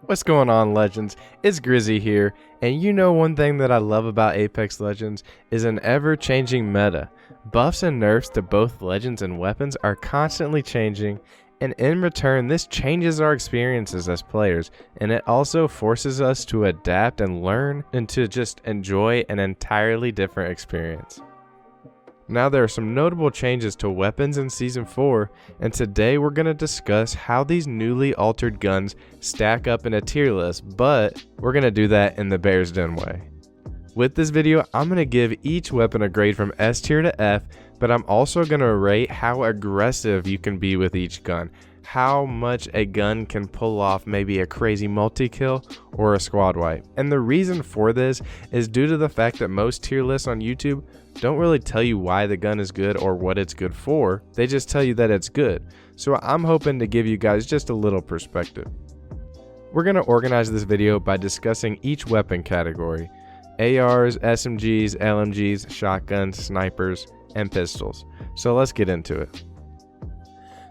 What's going on, Legends? It's Grizzy here, and you know one thing that I love about Apex Legends is an ever-changing meta. Buffs and nerfs to both legends and weapons are constantly changing, and in return this changes our experiences as players, and it also forces us to adapt and learn and to just enjoy an entirely different experience. Now there are some notable changes to weapons in Season 4, and today we're going to discuss how these newly altered guns stack up in a tier list, but we're going to do that in the Bear's Den way. With this video, I'm going to give each weapon a grade from S tier to F, but I'm also going to rate how aggressive you can be with each gun, how much a gun can pull off maybe a crazy multi-kill or a squad wipe. And the reason for this is due to the fact that most tier lists on YouTube don't really tell you why the gun is good or what it's good for, they just tell you that it's good. So I'm hoping to give you guys just a little perspective. We're going to organize this video by discussing each weapon category: ARs, SMGs, LMGs, shotguns, snipers, and pistols. So let's get into it.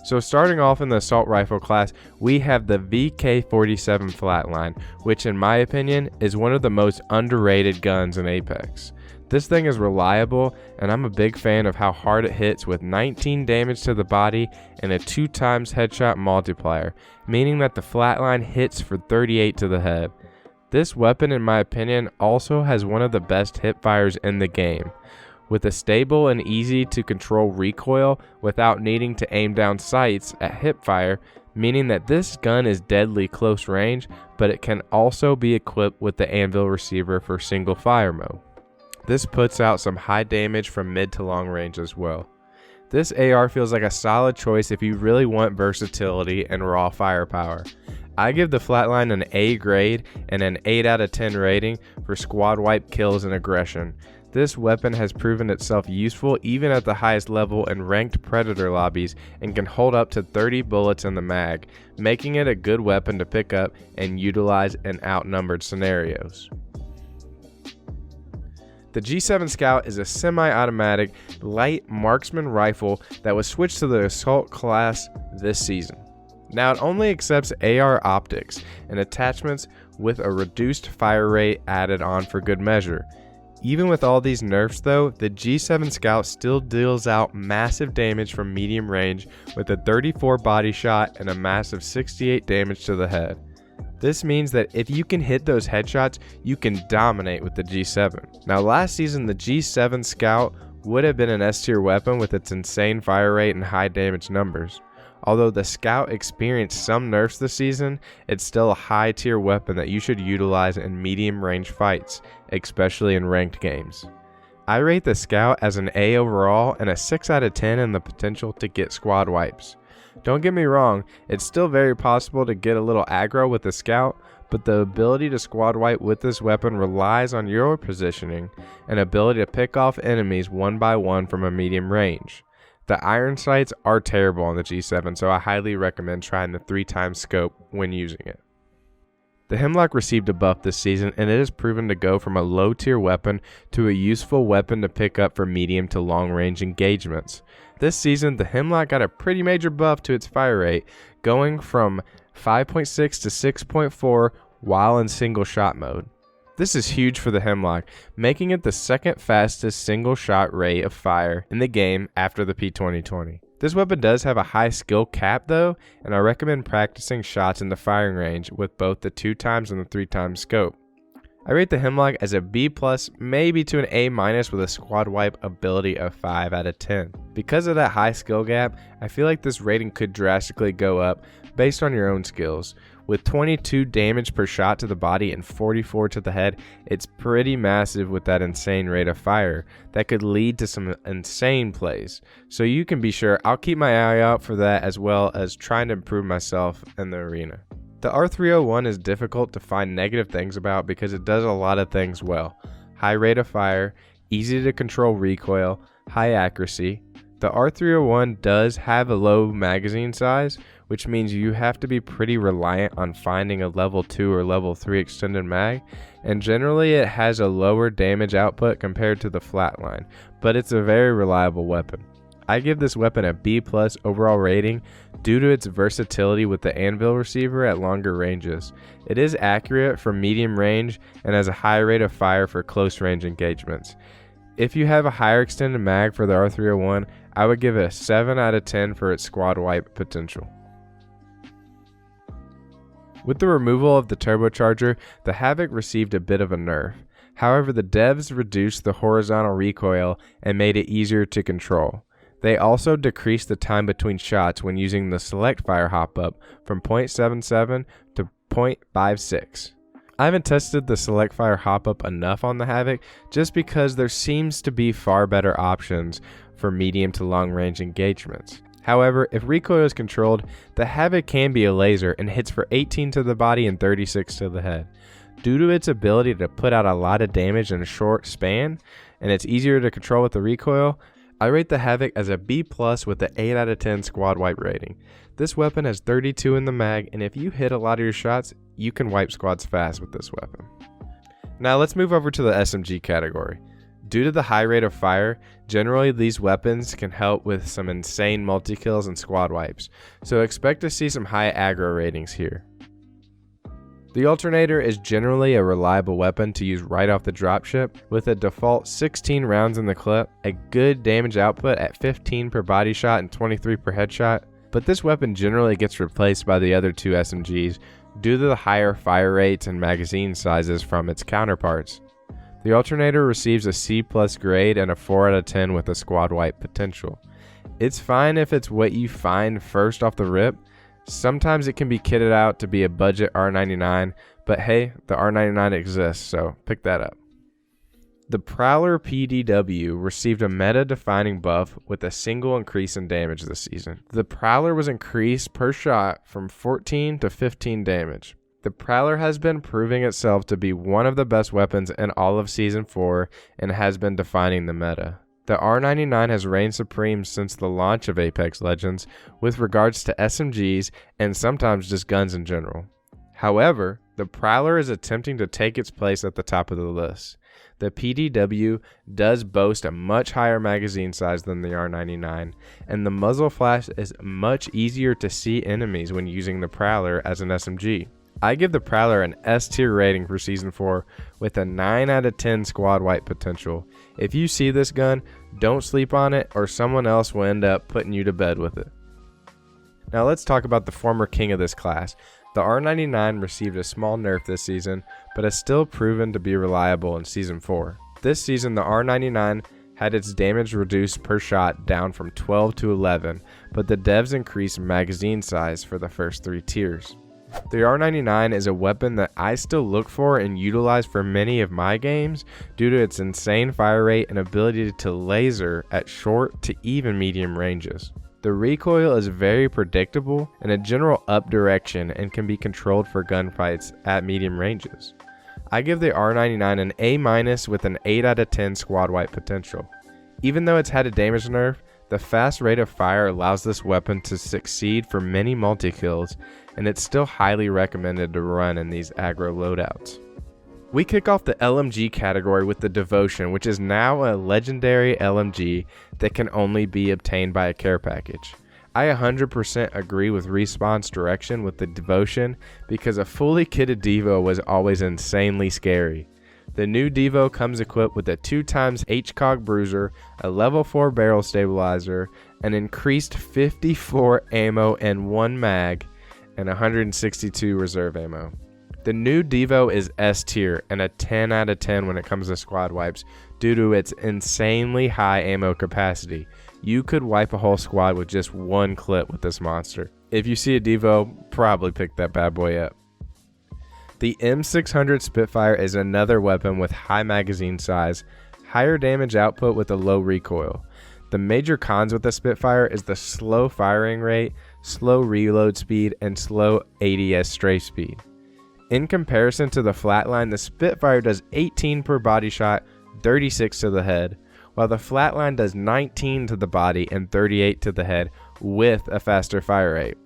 So starting off in the assault rifle class, we have the VK-47 Flatline, which in my opinion is one of the most underrated guns in Apex. This thing is reliable, and I'm a big fan of how hard it hits with 19 damage to the body and a 2x headshot multiplier, meaning that the Flatline hits for 38 to the head. This weapon in my opinion also has one of the best hip fires in the game, with a stable and easy to control recoil without needing to aim down sights at hip fire, meaning that this gun is deadly close range, but it can also be equipped with the anvil receiver for single fire mode. This puts out some high damage from mid to long range as well. This AR feels like a solid choice if you really want versatility and raw firepower. I give the Flatline an A grade and an 8 out of 10 rating for squad wipe kills and aggression. This weapon has proven itself useful even at the highest level in ranked Predator lobbies and can hold up to 30 bullets in the mag, making it a good weapon to pick up and utilize in outnumbered scenarios. The G7 Scout is a semi-automatic, light marksman rifle that was switched to the assault class this season. Now it only accepts AR optics and attachments with a reduced fire rate added on for good measure. Even with all these nerfs though, the G7 Scout still deals out massive damage from medium range with a 34 body shot and a massive 68 damage to the head. This means that if you can hit those headshots, you can dominate with the G7. Now last season the G7 Scout would have been an S tier weapon with its insane fire rate and high damage numbers. Although the Scout experienced some nerfs this season, it's still a high tier weapon that you should utilize in medium range fights, especially in ranked games. I rate the Scout as an A overall and a 6 out of 10 in the potential to get squad wipes. Don't get me wrong, it's still very possible to get a little aggro with the Scout, but the ability to squad wipe with this weapon relies on your positioning and ability to pick off enemies one by one from a medium range. The iron sights are terrible on the G7, so I highly recommend trying the 3x scope when using it. The HEMLOCK received a buff this season, and it has proven to go from a low tier weapon to a useful weapon to pick up for medium to long range engagements. This season, the HEMLOCK got a pretty major buff to its fire rate, going from 5.6 to 6.4 while in single shot mode. This is huge for the HEMLOCK, making it the second fastest single shot rate of fire in the game after the P2020. This weapon does have a high skill cap though, and I recommend practicing shots in the firing range with both the 2x and the 3x scope. I rate the HEMLOCK as a B+, maybe to an A- with a squad wipe ability of 5 out of 10. Because of that high skill gap, I feel like this rating could drastically go up based on your own skills. With 22 damage per shot to the body and 44 to the head, it's pretty massive with that insane rate of fire that could lead to some insane plays. So you can be sure I'll keep my eye out for that, as well as trying to improve myself in the arena. The R301 is difficult to find negative things about because it does a lot of things well. High rate of fire, easy to control recoil, high accuracy. The R301 does have a low magazine size, which means you have to be pretty reliant on finding a level 2 or level 3 extended mag, and generally it has a lower damage output compared to the Flatline, but it's a very reliable weapon. I give this weapon a B+ overall rating due to its versatility with the anvil receiver at longer ranges. It is accurate for medium range and has a high rate of fire for close range engagements. If you have a higher extended mag for the R301, I would give it a 7 out of 10 for its squad wipe potential. With the removal of the turbocharger, the Havoc received a bit of a nerf. However, the devs reduced the horizontal recoil and made it easier to control. They also decreased the time between shots when using the select fire hop-up from 0.77 to 0.56. I haven't tested the select fire hop-up enough on the Havoc just because there seems to be far better options for medium to long range engagements. However, if recoil is controlled, the Havoc can be a laser and hits for 18 to the body and 36 to the head. Due to its ability to put out a lot of damage in a short span, and it's easier to control with the recoil, I rate the Havoc as a B+ with an 8 out of 10 squad wipe rating. This weapon has 32 in the mag, and if you hit a lot of your shots, you can wipe squads fast with this weapon. Now let's move over to the SMG category. Due to the high rate of fire, generally these weapons can help with some insane multi-kills and squad wipes, so expect to see some high aggro ratings here. The Alternator is generally a reliable weapon to use right off the dropship, with a default 16 rounds in the clip, a good damage output at 15 per body shot and 23 per headshot, but this weapon generally gets replaced by the other two SMGs due to the higher fire rates and magazine sizes from its counterparts. The Alternator receives a C+ grade and a 4 out of 10 with a squad wipe potential. It's fine if it's what you find first off the rip. Sometimes it can be kitted out to be a budget R99, but hey, the R99 exists, so pick that up. The Prowler PDW received a meta-defining buff with a single increase in damage this season. The Prowler was increased per shot from 14 to 15 damage. The Prowler has been proving itself to be one of the best weapons in all of Season 4 and has been defining the meta. The R99 has reigned supreme since the launch of Apex Legends with regards to SMGs and sometimes just guns in general. However, the Prowler is attempting to take its place at the top of the list. The PDW does boast a much higher magazine size than the R99, and the muzzle flash is much easier to see enemies when using the Prowler as an SMG. I give the Prowler an S tier rating for Season 4 with a 9 out of 10 squad wipe potential. If you see this gun, don't sleep on it or someone else will end up putting you to bed with it. Now let's talk about the former king of this class. The R99 received a small nerf this season, but has still proven to be reliable in Season 4. This season, the R99 had its damage reduced per shot down from 12 to 11, but the devs increased magazine size for the first 3 tiers. The R99 is a weapon that I still look for and utilize for many of my games due to its insane fire rate and ability to laser at short to even medium ranges. The recoil is very predictable and a general up direction and can be controlled for gunfights at medium ranges. I give the R99 an A- with an 8 out of 10 squad wipe potential. Even though it's had a damage nerf, the fast rate of fire allows this weapon to succeed for many multi-kills, and it's still highly recommended to run in these aggro loadouts. We kick off the LMG category with the Devotion, which is now a legendary LMG that can only be obtained by a care package. I 100% agree with Respawn's direction with the Devotion because a fully kitted Devo was always insanely scary. The new Devo comes equipped with a 2x HCOG bruiser, a level 4 barrel stabilizer, an increased 54 ammo and 1 mag, and 162 reserve ammo. The new Devo is S tier and a 10 out of 10 when it comes to squad wipes due to its insanely high ammo capacity. You could wipe a whole squad with just one clip with this monster. If you see a Devo, probably pick that bad boy up. The M600 Spitfire is another weapon with high magazine size, higher damage output with a low recoil. The major cons with the Spitfire is the slow firing rate, slow reload speed, and slow ADS strafe speed. In comparison to the Flatline, the Spitfire does 18 per body shot, 36 to the head, while the Flatline does 19 to the body and 38 to the head with a faster fire rate.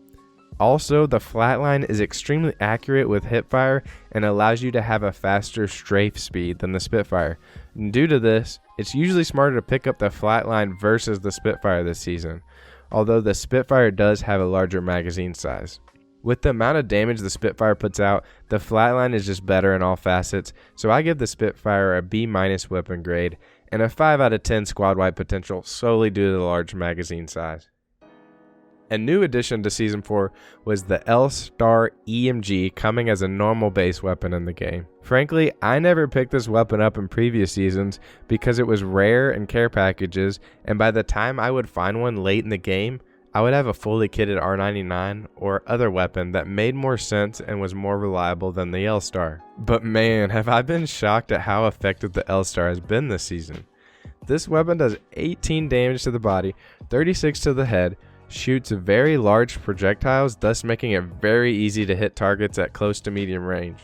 Also, the flatline is extremely accurate with hipfire and allows you to have a faster strafe speed than the Spitfire. And due to this, it's usually smarter to pick up the flatline versus the Spitfire this season, although the Spitfire does have a larger magazine size. With the amount of damage the Spitfire puts out, the flatline is just better in all facets, so I give the Spitfire a B- weapon grade and a 5 out of 10 squad wipe potential solely due to the large magazine size. A new addition to Season 4 was the L-Star EMG coming as a normal base weapon in the game. Frankly, I never picked this weapon up in previous seasons because it was rare in care packages, and by the time I would find one late in the game, I would have a fully kitted R99 or other weapon that made more sense and was more reliable than the L-Star. But man, have I been shocked at how effective the L-Star has been this season. This weapon does 18 damage to the body, 36 to the head, shoots very large projectiles, thus making it very easy to hit targets at close to medium range.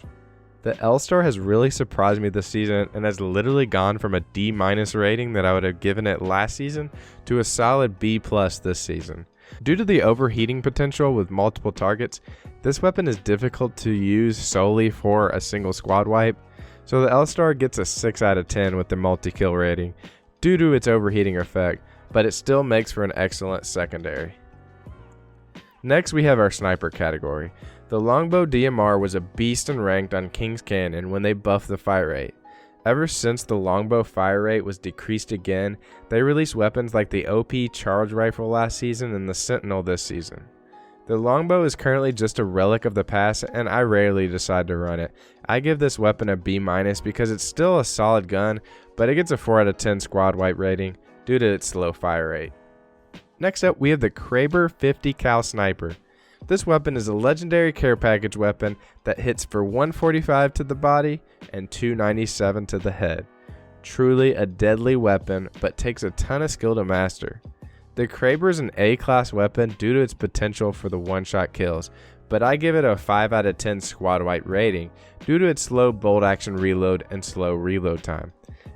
The L-Star has really surprised me this season and has literally gone from a D- rating that I would have given it last season to a solid B+ this season. Due to the overheating potential with multiple targets, this weapon is difficult to use solely for a single squad wipe, so the L-Star gets a 6 out of 10 with the multi-kill rating due to its overheating effect, but it still makes for an excellent secondary. Next, we have our sniper category. The LONGBOW-OMR was a beast in ranked on King's Canyon when they buffed the fire rate. Ever since the longbow fire rate was decreased again, they released weapons like the OP charge rifle last season and the Sentinel this season. The longbow is currently just a relic of the past and I rarely decide to run it. I give this weapon a B- because it's still a solid gun, but it gets a 4 out of 10 squad wipe rating due to its slow fire rate. Next up, we have the KRABER 50 cal sniper. This weapon is a legendary care package weapon that hits for 145 to the body and 297 to the head. Truly a deadly weapon, but takes a ton of skill to master. The KRABER is an A-class weapon due to its potential for the one-shot kills, but I give it a 5 out of 10 squad wipe rating due to its slow bolt action reload and slow reload time.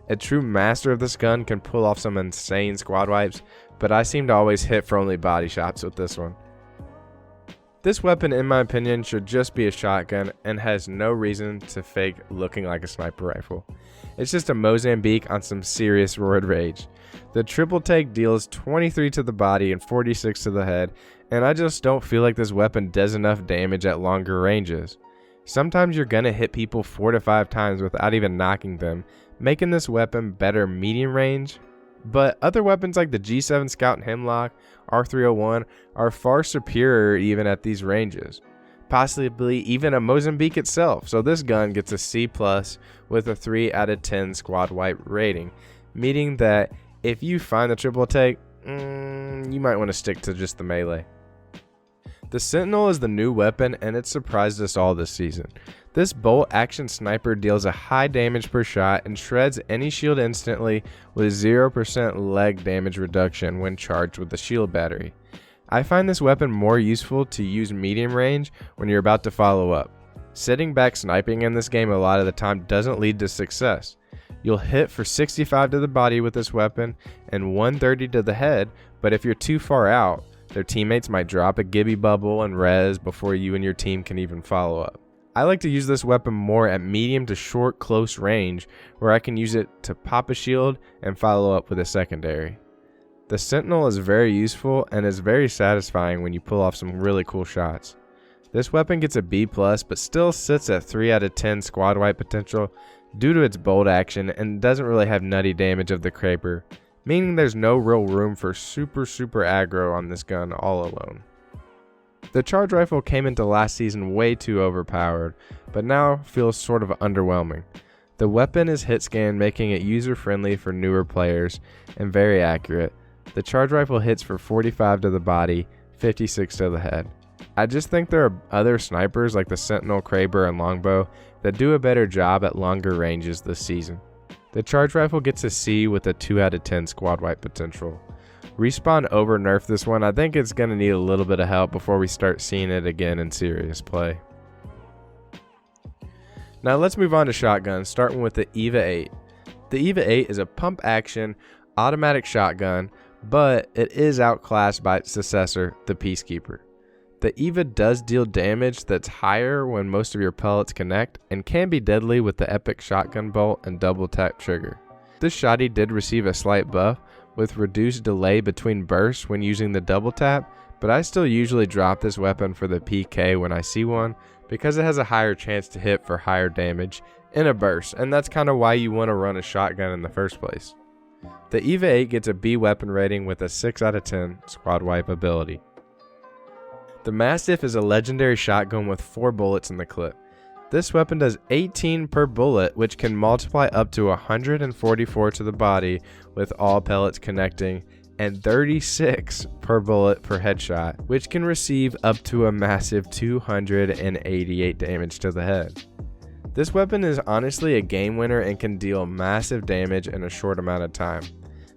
A true master of this gun can pull off some insane squad wipes, but I seem to always hit for only body shots with this one. This weapon, in my opinion, should just be a shotgun and has no reason to fake looking like a sniper rifle. It's just a Mozambique on some serious roid rage. The triple take deals 23 to the body and 46 to the head, and I just don't feel like this weapon does enough damage at longer ranges. Sometimes you're gonna hit people 4 to 5 times without even knocking them, making this weapon better medium range. But other weapons like the G7 Scout and HEMLOCK, R301 are far superior even at these ranges. Possibly even a Mozambique itself, so this gun gets a C+ with a 3 out of 10 squad wipe rating, meaning that if you find the triple take, you might want to stick to just the melee. The Sentinel is the new weapon and it surprised us all this season. This bolt action sniper deals a high damage per shot and shreds any shield instantly with 0% leg damage reduction when charged with the shield battery. I find this weapon more useful to use medium range when you're about to follow up. Sitting back sniping in this game a lot of the time doesn't lead to success. You'll hit for 65 to the body with this weapon and 130 to the head, but if you're too far out, their teammates might drop a Gibby bubble and res before you and your team can even follow up. I like to use this weapon more at medium to short close range where I can use it to pop a shield and follow up with a secondary. The Sentinel is very useful and is very satisfying when you pull off some really cool shots. This weapon gets a B+, but still sits at 3 out of 10 squad wipe potential due to its bolt action and doesn't really have nutty damage of the KRABER, meaning there's no real room for super aggro on this gun all alone. The charge rifle came into last season way too overpowered, but now feels sort of underwhelming. The weapon is hit scan, making it user friendly for newer players and very accurate. The charge rifle hits for 45 to the body, 56 to the head. I just think there are other snipers like the Sentinel, KRABER, and Longbow that do a better job at longer ranges this season. The charge rifle gets a C with a 2 out of 10 squad wipe potential. Respawn over nerfed this one. I think it's going to need a little bit of help before we start seeing it again in serious play. Now let's move on to shotguns, starting with the EVA 8. The EVA 8 is a pump action automatic shotgun, but it is outclassed by its successor, the PEACEKEEPER. The EVA does deal damage that's higher when most of your pellets connect and can be deadly with the epic shotgun bolt and double tap trigger. This shotty did receive a slight buff with reduced delay between bursts when using the double tap, but I still usually drop this weapon for the PK when I see one because it has a higher chance to hit for higher damage in a burst, and that's kind of why you want to run a shotgun in the first place. The EVA 8 gets a B weapon rating with a 6 out of 10 squad wipe ability. The MASTIFF is a legendary shotgun with 4 bullets in the clip. This weapon does 18 per bullet, which can multiply up to 144 to the body with all pellets connecting, and 36 per bullet per headshot, which can receive up to a massive 288 damage to the head. This weapon is honestly a game winner and can deal massive damage in a short amount of time.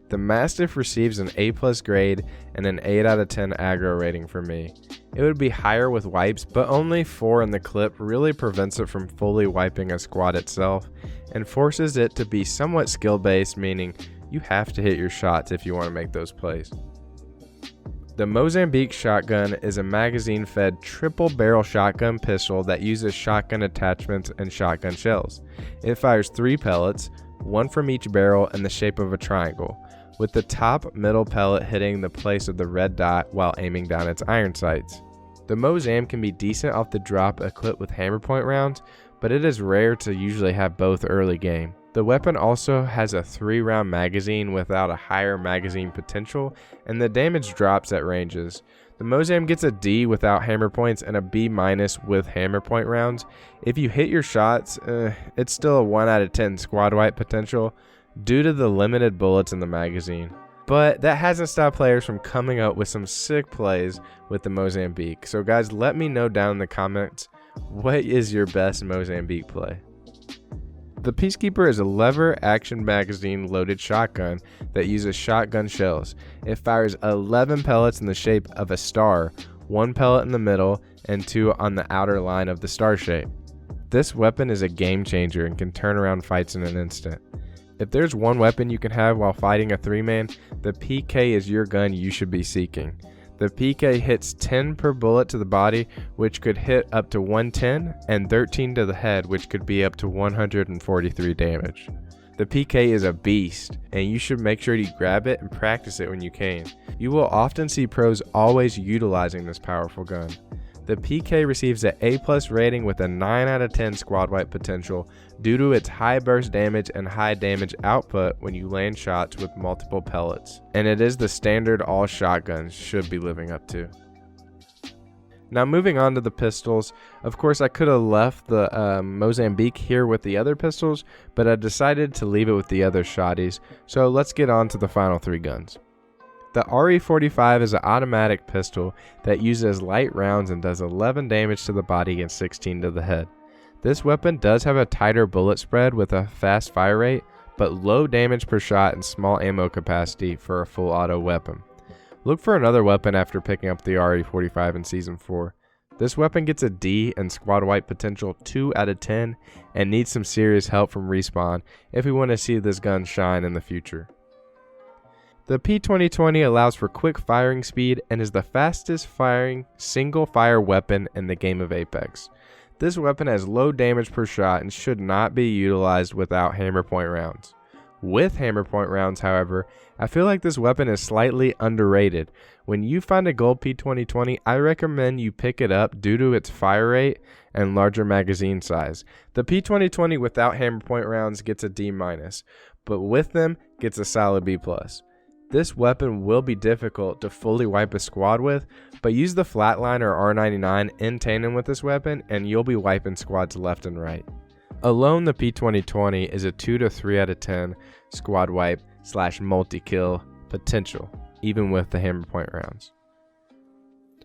The MASTIFF receives an A+ grade and an 8 out of 10 aggro rating for me. It would be higher with wipes, but only 4 in the clip really prevents it from fully wiping a squad itself and forces it to be somewhat skill based, meaning you have to hit your shots if you want to make those plays. The Mozambique shotgun is a magazine fed triple barrel shotgun pistol that uses shotgun attachments and shotgun shells. It fires 3 pellets, 1 from each barrel in the shape of a triangle, with the top middle pellet hitting the place of the red dot while aiming down its iron sights. The Mozam can be decent off the drop equipped with hammer point rounds, but it is rare to usually have both early game. The weapon also has a 3-round magazine without a higher magazine potential, and the damage drops at ranges. The Mozam gets a D without hammer points and a B- with hammer point rounds. If you hit your shots, it's still a 1 out of 10 squad wipe potential due to the limited bullets in the magazine. But that hasn't stopped players from coming up with some sick plays with the Mozambique. So guys, let me know down in the comments, what is your best Mozambique play? The Peacekeeper is a lever action magazine loaded shotgun that uses shotgun shells. It fires 11 pellets in the shape of a star, 1 pellet in the middle, and 2 on the outer line of the star shape. This weapon is a game changer and can turn around fights in an instant. If there's one weapon you can have while fighting a 3-man, the PK is your gun you should be seeking. The PK hits 10 per bullet to the body, which could hit up to 110, and 13 to the head, which could be up to 143 damage. The PK is a beast, and you should make sure you grab it and practice it when you can. You will often see pros always utilizing this powerful gun. The PK receives an A+ rating with a 9 out of 10 squad wipe potential due to its high burst damage and high damage output when you land shots with multiple pellets, and it is the standard all shotguns should be living up to. Now moving on to the pistols, of course I could have left the Mozambique here with the other pistols, but I decided to leave it with the other shotties, so let's get on to the final 3 guns. The RE45 is an automatic pistol that uses light rounds and does 11 damage to the body and 16 to the head. This weapon does have a tighter bullet spread with a fast fire rate, but low damage per shot and small ammo capacity for a full auto weapon. Look for another weapon after picking up the RE45 in Season 4. This weapon gets a D and squad wipe potential 2 out of 10 and needs some serious help from Respawn if we want to see this gun shine in the future. The P2020 allows for quick firing speed and is the fastest firing single fire weapon in the game of Apex. This weapon has low damage per shot and should not be utilized without hammer point rounds. With hammer point rounds, however, I feel like this weapon is slightly underrated. When you find a gold P2020, I recommend you pick it up due to its fire rate and larger magazine size. The P2020 without hammer point rounds gets a D-, but with them gets a solid B+. This weapon will be difficult to fully wipe a squad with, but use the flatline or R99 in tandem with this weapon and you'll be wiping squads left and right. Alone, the P2020 is a 2 to 3 out of 10 squad wipe / multi-kill potential, even with the hammer point rounds.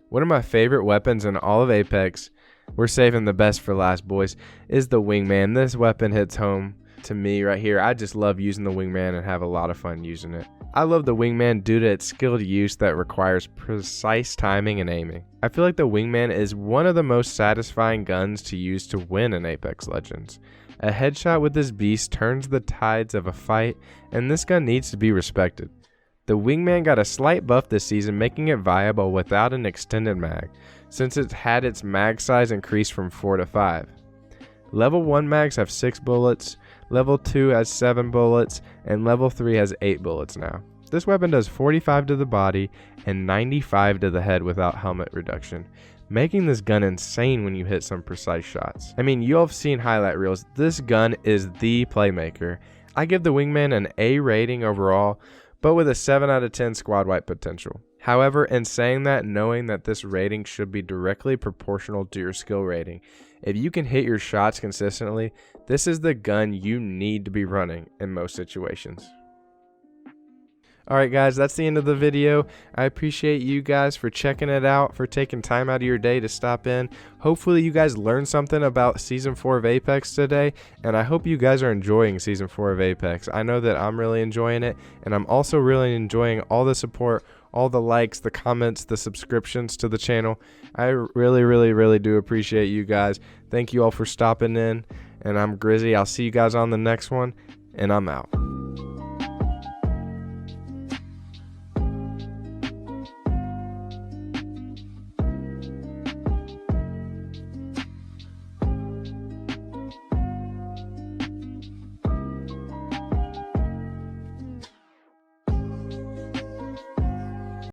One of my favorite weapons in all of Apex, we're saving the best for last boys, is the Wingman. This weapon hits home to me right here. I just love using the Wingman and have a lot of fun using it. I love the Wingman due to its skilled use that requires precise timing and aiming. I feel like the Wingman is one of the most satisfying guns to use to win in Apex Legends. A headshot with this beast turns the tides of a fight, and this gun needs to be respected. The Wingman got a slight buff this season, making it viable without an extended mag, since it had its mag size increased from 4 to 5. Level 1 mags have 6 bullets, level 2 has 7 bullets, and level 3 has 8 bullets now. This weapon does 45 to the body and 95 to the head without helmet reduction, making this gun insane when you hit some precise shots. I mean, you all have seen highlight reels. This gun is the playmaker. I give the Wingman an A rating overall, but with a 7 out of 10 squad wipe potential. However, in saying that, knowing that this rating should be directly proportional to your skill rating, if you can hit your shots consistently, this is the gun you need to be running in most situations. Alright guys, that's the end of the video. I appreciate you guys for checking it out, for taking time out of your day to stop in. Hopefully you guys learned something about Season 4 of Apex today, and I hope you guys are enjoying Season 4 of Apex. I know that I'm really enjoying it, and I'm also really enjoying all the support, all the likes, the comments, the subscriptions to the channel. I really do appreciate you guys. Thank you all for stopping in, and I'm Grizzy. I'll see you guys on the next one, and I'm out.